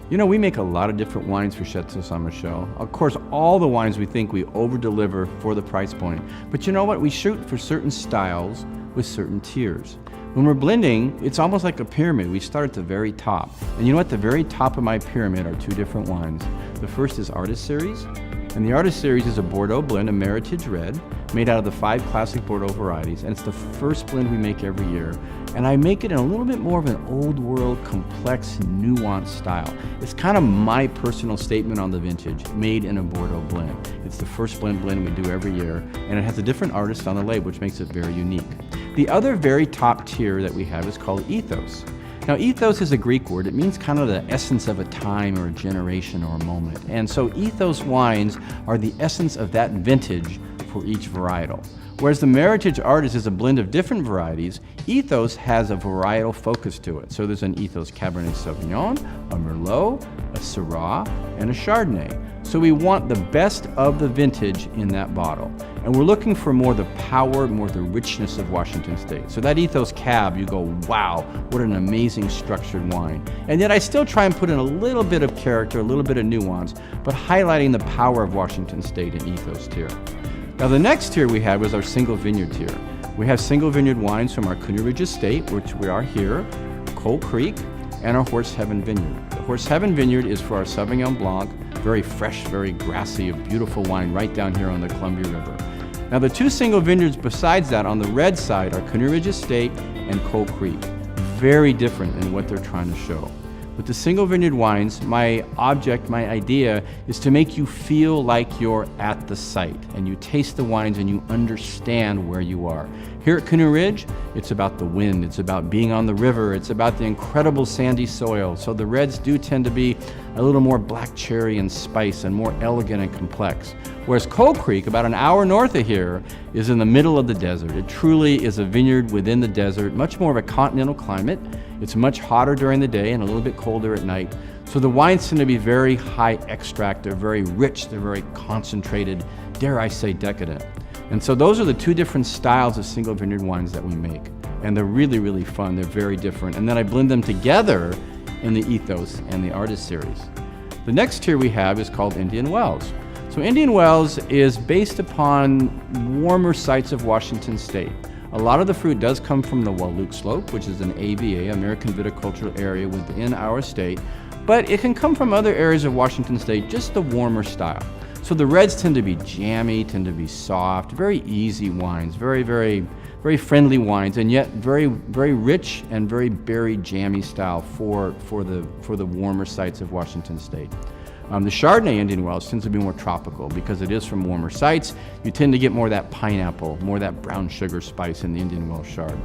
You know, we make a lot of different wines for Chateau Saint Michel. Of course, all the wines we think we over-deliver for the price point. But you know what? We shoot for certain styles with certain tiers. When we're blending, it's almost like a pyramid. We start at the very top. And you know what? The very top of my pyramid are two different wines. The first is Artist Series. And the Artist Series is a Bordeaux blend, a Meritage Red, made out of the 5 classic Bordeaux varieties. And it's the first blend we make every year. And I make it in a little bit more of an old world, complex, nuanced style. It's kind of my personal statement on the vintage, made in a Bordeaux blend. It's the first blend we do every year, and it has a different artist on the label, which makes it very unique. The other very top tier that we have is called Ethos. Now, ethos is a Greek word. It means kind of the essence of a time or a generation or a moment. And so ethos wines are the essence of that vintage for each varietal. Whereas the Meritage Artist is a blend of different varieties, Ethos has a varietal focus to it. So there's an Ethos Cabernet Sauvignon, a Merlot, a Syrah, and a Chardonnay. So we want the best of the vintage in that bottle. And we're looking for more the power, more the richness of Washington State. So that Ethos Cab, you go, wow, what an amazing structured wine. And yet I still try and put in a little bit of character, a little bit of nuance, but highlighting the power of Washington State in Ethos tier. Now the next tier we have is our single vineyard tier. We have single vineyard wines from our Canoe Ridge Estate, which we are here, Coal Creek, and our Horse Heaven Vineyard. The Horse Heaven Vineyard is for our Sauvignon Blanc, very fresh, very grassy, a beautiful wine right down here on the Columbia River. Now the two single vineyards besides that on the red side are Canoe Ridge Estate and Coal Creek. Very different in what they're trying to show. With the single vineyard wines, my object, my idea is to make you feel like you're at the site and you taste the wines and you understand where you are. Here at Canoe Ridge, it's about the wind, it's about being on the river, it's about the incredible sandy soil. So the reds do tend to be a little more black cherry and spice and more elegant and complex. Whereas Coal Creek, about an hour north of here, is in the middle of the desert. It truly is a vineyard within the desert, much more of a continental climate. It's much hotter during the day and a little bit colder at night. So the wines tend to be very high extract, they're very rich, they're very concentrated, dare I say decadent. And so those are the two different styles of single vineyard wines that we make. And they're really, really fun, they're very different. And then I blend them together in the Ethos and the Artist Series. The next tier we have is called Indian Wells. So Indian Wells is based upon warmer sites of Washington State. A lot of the fruit does come from the Wahluke Slope, which is an AVA, American Viticultural Area within our state, but it can come from other areas of Washington State, just the warmer style. So the reds tend to be jammy, tend to be soft, very easy wines, very, very, very friendly wines, and yet very, very rich and very berry jammy style for the warmer sites of Washington State. The Chardonnay Indian Wells tends to be more tropical because it is from warmer sites. You tend to get more of that pineapple, more of that brown sugar spice in the Indian Wells Chard.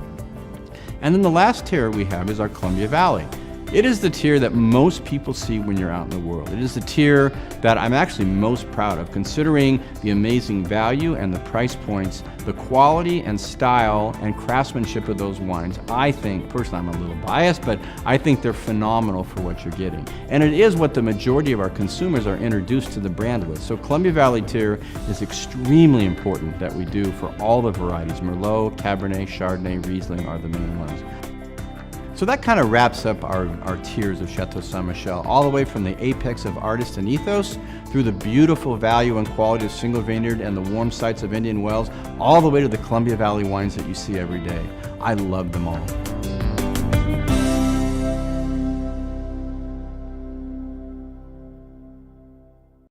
And then the last tier we have is our Columbia Valley. It is the tier that most people see when you're out in the world. It is the tier that I'm actually most proud of, considering the amazing value and the price points, the quality and style and craftsmanship of those wines. I think, personally, I'm a little biased, but I think they're phenomenal for what you're getting. And it is what the majority of our consumers are introduced to the brand with. So Columbia Valley tier is extremely important that we do for all the varieties. Merlot, Cabernet, Chardonnay, Riesling are the main ones. So that kind of wraps up our tiers of Chateau Saint Michel, all the way from the apex of Artist and Ethos, through the beautiful value and quality of single vineyard and the warm sites of Indian Wells, all the way to the Columbia Valley wines that you see every day. I love them all.